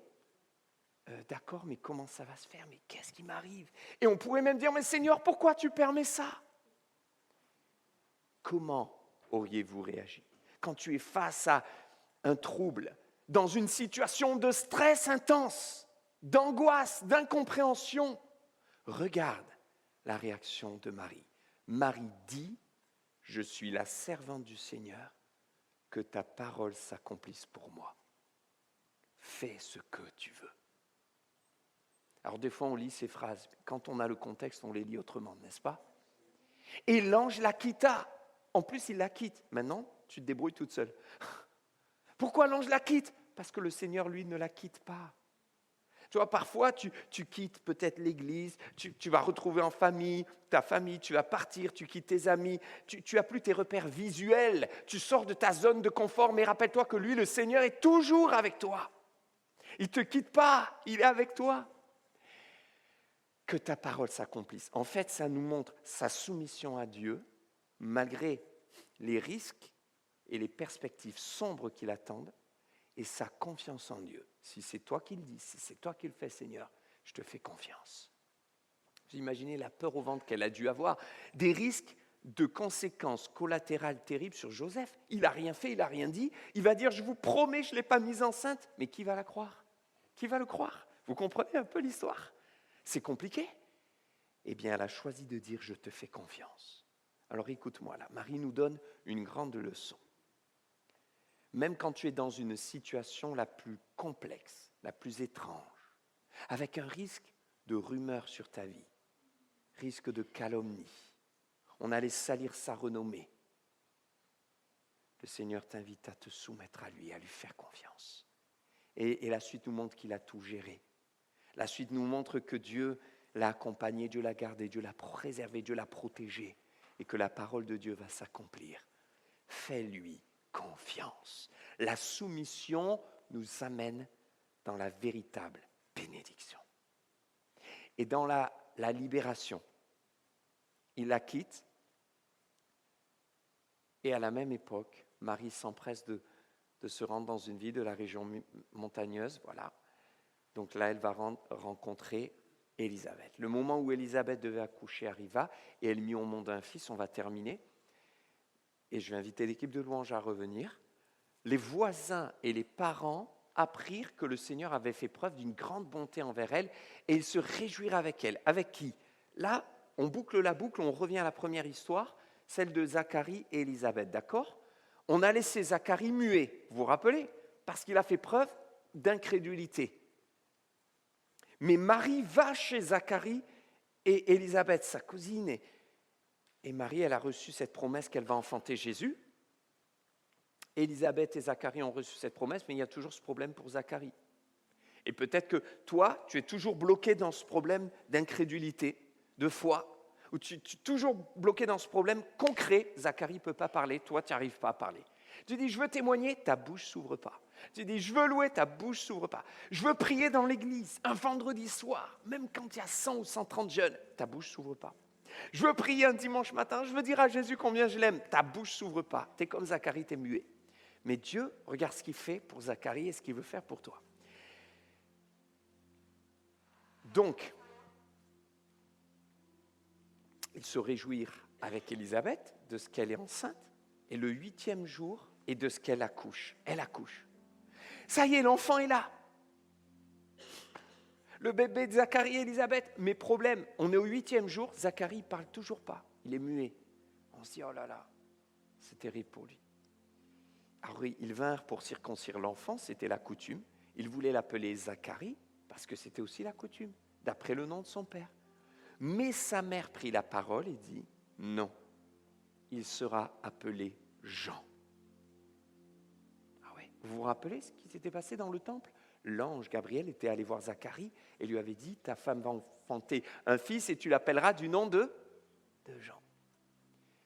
D'accord, mais comment ça va se faire ? Mais qu'est-ce qui m'arrive ? Et on pourrait même dire, mais Seigneur, pourquoi tu permets ça ? Comment auriez-vous réagi ? Quand tu es face à un trouble, dans une situation de stress intense, d'angoisse, d'incompréhension, regarde la réaction de Marie. Marie dit, je suis la servante du Seigneur, que ta parole s'accomplisse pour moi. Fais ce que tu veux. Alors des fois on lit ces phrases, quand on a le contexte, on les lit autrement, n'est-ce pas ? Et l'ange la quitta. En plus, il la quitte. Maintenant, tu te débrouilles toute seule. Pourquoi l'ange la quitte ? Parce que le Seigneur, lui, ne la quitte pas. Tu vois, parfois, tu quittes peut-être l'église, tu vas retrouver en famille, ta famille, tu vas partir, tu quittes tes amis, tu n'as plus tes repères visuels, tu sors de ta zone de confort, mais rappelle-toi que lui, le Seigneur, est toujours avec toi. Il ne te quitte pas, il est avec toi. Que ta parole s'accomplisse. En fait, ça nous montre sa soumission à Dieu, malgré les risques et les perspectives sombres qui l'attendent, et sa confiance en Dieu. Si c'est toi qui le dis, si c'est toi qui le fais, Seigneur, je te fais confiance. Vous imaginez la peur au ventre qu'elle a dû avoir, des risques de conséquences collatérales terribles sur Joseph. Il n'a rien fait, il n'a rien dit. Il va dire, je vous promets, je ne l'ai pas mise enceinte. Mais qui va la croire ? Qui va le croire ? Vous comprenez un peu l'histoire ? C'est compliqué ? Eh bien, elle a choisi de dire, je te fais confiance. Alors écoute-moi là, Marie nous donne une grande leçon. Même quand tu es dans une situation la plus complexe, la plus étrange, avec un risque de rumeur sur ta vie, risque de calomnie, on allait salir sa renommée, le Seigneur t'invite à te soumettre à lui, à lui faire confiance. Et la suite nous montre qu'il a tout géré. La suite nous montre que Dieu l'a accompagné, Dieu l'a gardé, Dieu l'a préservé, Dieu l'a protégé et que la parole de Dieu va s'accomplir. Fais-lui confiance. La soumission nous amène dans la véritable bénédiction. Et dans la libération, il la quitte et à la même époque, Marie s'empresse de se rendre dans une ville de la région montagneuse. Voilà. Donc là, elle va rencontrer Élisabeth. Le moment où Élisabeth devait accoucher arriva et elle mit au monde un fils. On va terminer. Et je vais inviter l'équipe de louange à revenir. Les voisins et les parents apprirent que le Seigneur avait fait preuve d'une grande bonté envers elle et ils se réjouirent avec elle. Avec qui? Là, on boucle la boucle, on revient à la première histoire, celle de Zacharie et Élisabeth, d'accord? On a laissé Zacharie muet, vous vous rappelez? Parce qu'il a fait preuve d'incrédulité. Mais Marie va chez Zacharie et Élisabeth, sa cousine. Et Marie, elle a reçu cette promesse qu'elle va enfanter Jésus. Élisabeth et Zacharie ont reçu cette promesse, mais il y a toujours ce problème pour Zacharie. Et peut-être que toi, tu es toujours bloqué dans ce problème d'incrédulité, de foi, ou tu es toujours bloqué dans ce problème concret. Zacharie ne peut pas parler, toi, tu n'y arrives pas à parler. Tu dis, je veux témoigner, ta bouche ne s'ouvre pas. Tu dis, je veux louer, ta bouche ne s'ouvre pas. Je veux prier dans l'église, un vendredi soir, même quand il y a 100 ou 130 jeunes, ta bouche ne s'ouvre pas. Je veux prier un dimanche matin, je veux dire à Jésus combien je l'aime, ta bouche ne s'ouvre pas. Tu es comme Zacharie, tu es muet. Mais Dieu, regarde ce qu'il fait pour Zacharie et ce qu'il veut faire pour toi. Donc, ils se réjouirent avec Élisabeth de ce qu'elle est enceinte, et le 8e jour, et de ce qu'elle accouche. Elle accouche. Ça y est, l'enfant est là. Le bébé de Zacharie et Élisabeth, mais problème, on est au 8e jour, Zacharie ne parle toujours pas, il est muet. On se dit, oh là là, c'est terrible pour lui. Alors ils vinrent pour circoncire l'enfant, c'était la coutume. Ils voulaient l'appeler Zacharie, parce que c'était aussi la coutume, d'après le nom de son père. Mais sa mère prit la parole et dit, non, il sera appelé Jean. Ah ouais, vous vous rappelez ce qui s'était passé dans le temple? L'ange Gabriel était allé voir Zacharie et lui avait dit, ta femme va enfanter un fils et tu l'appelleras du nom de Jean.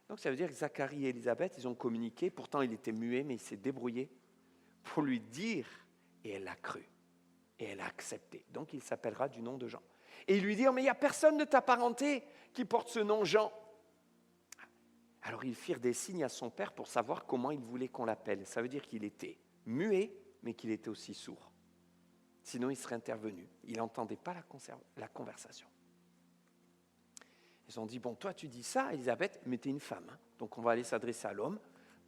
Donc ça veut dire que Zacharie et Élisabeth, ils ont communiqué, pourtant il était muet, mais il s'est débrouillé pour lui dire, et elle l'a cru, et elle a accepté. Donc il s'appellera du nom de Jean. Et il lui dit, mais il n'y a personne de ta parenté qui porte ce nom Jean. Alors ils firent des signes à son père pour savoir comment il voulait qu'on l'appelle. Ça veut dire qu'il était muet, mais qu'il était aussi sourd. Sinon il serait intervenu. Il n'entendait pas la conversation. Ils ont dit, bon, toi tu dis ça, Élisabeth, mais tu es une femme. Hein. Donc on va aller s'adresser à l'homme,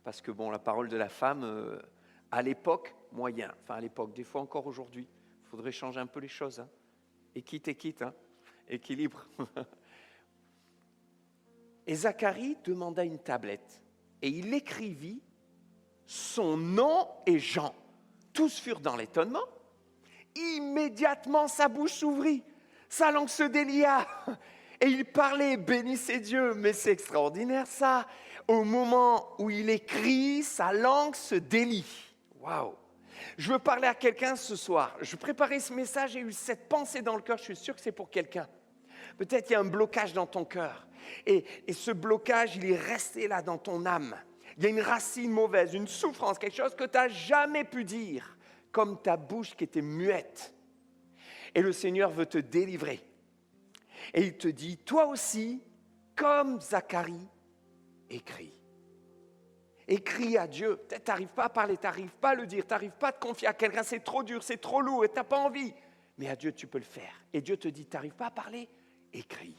parce que bon, la parole de la femme, à l'époque, moyen. Enfin à l'époque, des fois encore aujourd'hui, il faudrait changer un peu les choses. Hein. Et quitte, hein. Équilibre. Et Zacharie demanda une tablette, et il écrivit, son nom est Jean. Tous furent dans l'étonnement. Immédiatement, sa bouche s'ouvrit, sa langue se délia. Et il parlait, bénissez Dieu, mais c'est extraordinaire ça. Au moment où il écrit, sa langue se délie. Waouh! Je veux parler à quelqu'un ce soir. Je préparais ce message et j'ai eu cette pensée dans le cœur. Je suis sûr que c'est pour quelqu'un. Peut-être qu'il y a un blocage dans ton cœur. Et ce blocage, il est resté là dans ton âme. Il y a une racine mauvaise, une souffrance, quelque chose que tu n'as jamais pu dire, comme ta bouche qui était muette. Et le Seigneur veut te délivrer. Et il te dit, toi aussi, comme Zacharie, écris. Écris à Dieu. Peut-être tu n'arrives pas à parler, tu n'arrives pas à le dire, tu n'arrives pas à te confier à quelqu'un, c'est trop dur, c'est trop lourd et tu n'as pas envie. Mais à Dieu, tu peux le faire. Et Dieu te dit, tu n'arrives pas à parler? Écris.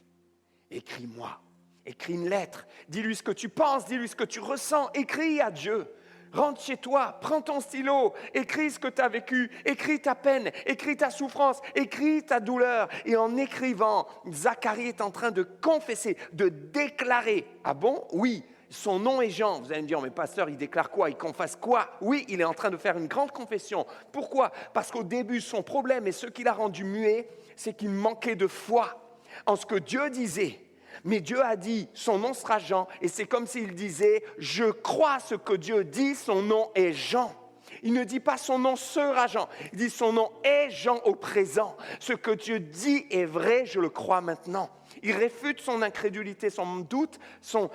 Écris-moi. Écris une lettre. Dis-lui ce que tu penses, dis-lui ce que tu ressens. Écris à Dieu. Rentre chez toi, prends ton stylo, écris ce que tu as vécu, écris ta peine, écris ta souffrance, écris ta douleur. Et en écrivant, Zacharie est en train de confesser, de déclarer. Ah bon? Oui, son nom est Jean. Vous allez me dire, mais pasteur, il déclare quoi? Il confesse quoi? Oui, il est en train de faire une grande confession. Pourquoi? Parce qu'au début, son problème et ce qui l'a rendu muet, c'est qu'il manquait de foi en ce que Dieu disait. Mais Dieu a dit, son nom sera Jean, et c'est comme s'il disait, je crois ce que Dieu dit, son nom est Jean. Il ne dit pas son nom sera Jean, il dit son nom est Jean au présent. Ce que Dieu dit est vrai, je le crois maintenant. Il réfute son incrédulité, son doute, son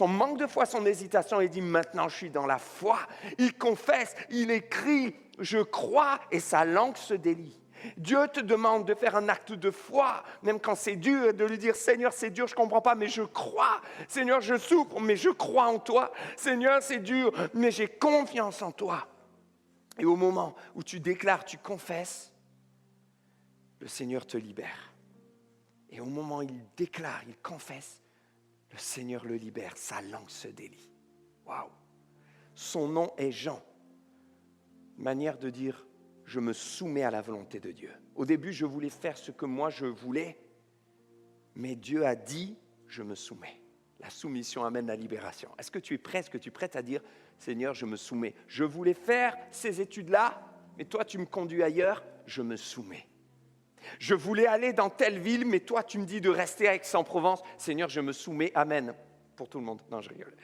manque de foi, son hésitation et dit maintenant je suis dans la foi. Il confesse, il écrit, je crois et sa langue se délie. Dieu te demande de faire un acte de foi, même quand c'est dur, de lui dire « Seigneur, c'est dur, je ne comprends pas, mais je crois. Seigneur, je souffre, mais je crois en toi. Seigneur, c'est dur, mais j'ai confiance en toi. » Et au moment où tu déclares, tu confesses, le Seigneur te libère. Et au moment où il déclare, il confesse, le Seigneur le libère, sa langue se délie. Waouh! Son nom est Jean. Manière de dire « je me soumets à la volonté de Dieu ». Au début, je voulais faire ce que moi je voulais, mais Dieu a dit « je me soumets ». La soumission amène la libération. Est-ce que tu es prêt? Est-ce que tu es prête à dire « Seigneur, je me soumets. Je voulais faire ces études-là, mais toi tu me conduis ailleurs, je me soumets. Je voulais aller dans telle ville, mais toi tu me dis de rester à Aix-en-Provence. Seigneur, je me soumets. Amen. » Pour tout le monde. Non, je rigole.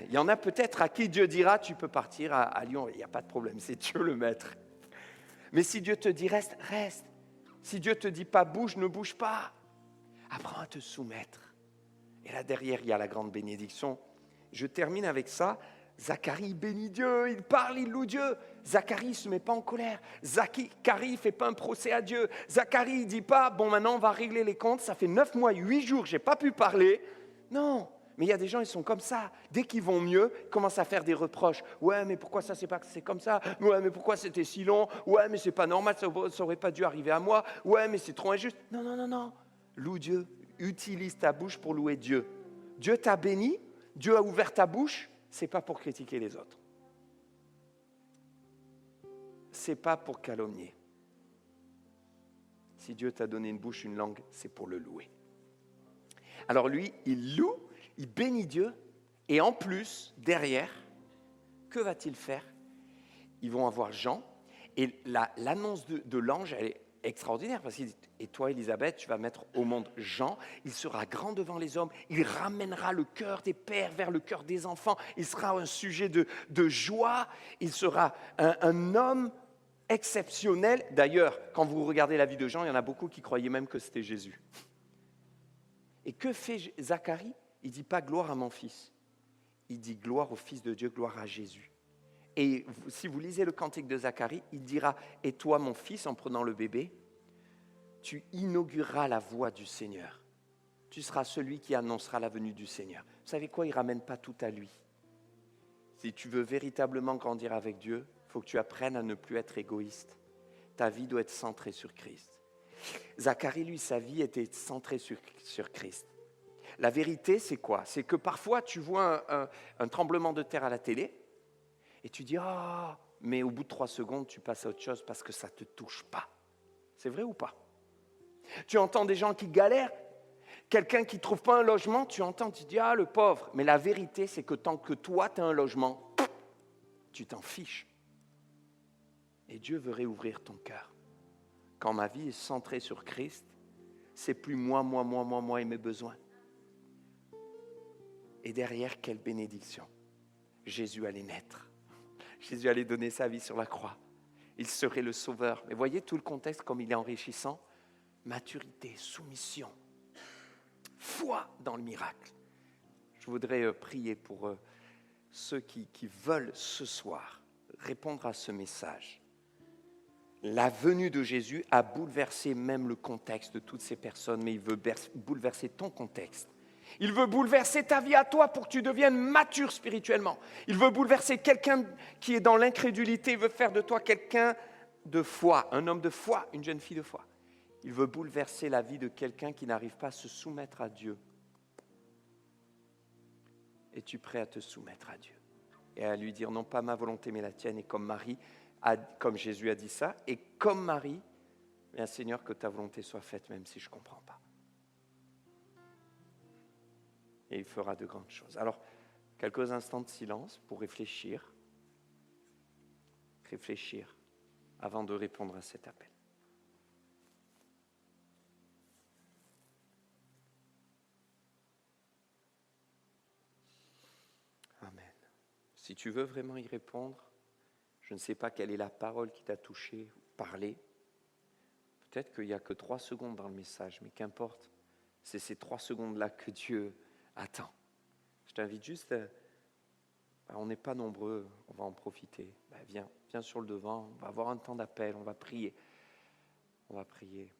Il y en a peut-être à qui Dieu dira, tu peux partir à Lyon, il n'y a pas de problème, c'est Dieu le maître. Mais si Dieu te dit reste, reste. Si Dieu te dit pas bouge, ne bouge pas. Apprends à te soumettre. Et là derrière, il y a la grande bénédiction. Je termine avec ça. Zacharie bénit Dieu, il parle, il loue Dieu. Zacharie ne se met pas en colère. Zacharie ne fait pas un procès à Dieu. Zacharie ne dit pas, bon maintenant on va régler les comptes, ça fait 9 mois, 8 jours, je n'ai pas pu parler. Non. Mais il y a des gens, ils sont comme ça. Dès qu'ils vont mieux, ils commencent à faire des reproches. Ouais, mais pourquoi ça, c'est comme ça? Ouais, mais pourquoi c'était si long? Ouais, mais c'est pas normal, ça n'aurait pas dû arriver à moi. Ouais, mais c'est trop injuste. Non, non, non, non. Loue Dieu. Utilise ta bouche pour louer Dieu. Dieu t'a béni. Dieu a ouvert ta bouche. C'est pas pour critiquer les autres. C'est pas pour calomnier. Si Dieu t'a donné une bouche, une langue, c'est pour le louer. Alors lui, il loue. Il bénit Dieu et en plus, derrière, que va-t-il faire? Ils vont avoir Jean et l'annonce de l'ange, elle est extraordinaire parce qu'il dit, et toi Élisabeth, tu vas mettre au monde Jean, il sera grand devant les hommes, il ramènera le cœur des pères vers le cœur des enfants, il sera un sujet de joie, il sera un homme exceptionnel. D'ailleurs, quand vous regardez la vie de Jean, il y en a beaucoup qui croyaient même que c'était Jésus. Et que fait Zacharie? Il ne dit pas gloire à mon fils. Il dit gloire au Fils de Dieu, gloire à Jésus. Et si vous lisez le cantique de Zacharie, il dira « Et toi, mon fils, en prenant le bébé, tu inaugureras la voie du Seigneur. Tu seras celui qui annoncera la venue du Seigneur. » Vous savez quoi? Il ne ramène pas tout à lui. Si tu veux véritablement grandir avec Dieu, il faut que tu apprennes à ne plus être égoïste. Ta vie doit être centrée sur Christ. Zacharie, lui, sa vie était centrée sur Christ. La vérité, c'est quoi? C'est que parfois, tu vois un tremblement de terre à la télé et tu dis « Ah !» mais au bout de 3 secondes, tu passes à autre chose parce que ça ne te touche pas. C'est vrai ou pas? Tu entends des gens qui galèrent, quelqu'un qui ne trouve pas un logement, tu entends, tu dis « Ah, le pauvre !» Mais la vérité, c'est que tant que toi, tu as un logement, tu t'en fiches. Et Dieu veut réouvrir ton cœur. Quand ma vie est centrée sur Christ, c'est plus moi et mes besoins. Et derrière, quelle bénédiction. Jésus allait naître. Jésus allait donner sa vie sur la croix. Il serait le sauveur. Mais voyez tout le contexte comme il est enrichissant. Maturité, soumission, foi dans le miracle. Je voudrais prier pour ceux qui veulent ce soir répondre à ce message. La venue de Jésus a bouleversé même le contexte de toutes ces personnes, mais il veut bouleverser ton contexte. Il veut bouleverser ta vie à toi pour que tu deviennes mature spirituellement. Il veut bouleverser quelqu'un qui est dans l'incrédulité. Il veut faire de toi quelqu'un de foi, un homme de foi, une jeune fille de foi. Il veut bouleverser la vie de quelqu'un qui n'arrive pas à se soumettre à Dieu. Es-tu prêt à te soumettre à Dieu? Et à lui dire non pas ma volonté mais la tienne, et comme Marie, comme Jésus a dit ça, et comme Marie, bien Seigneur, que ta volonté soit faite même si je ne comprends pas. Et il fera de grandes choses. Alors, quelques instants de silence pour réfléchir avant de répondre à cet appel. Amen. Si tu veux vraiment y répondre, Je ne sais pas quelle est la parole qui t'a touché, parlé. Peut-être qu'il n'y a que 3 secondes dans le message, mais qu'importe. C'est ces 3 secondes-là que Dieu attend. Je t'invite juste, on n'est pas nombreux, on va en profiter. Viens sur le devant, on va avoir un temps d'appel, on va prier. On va prier.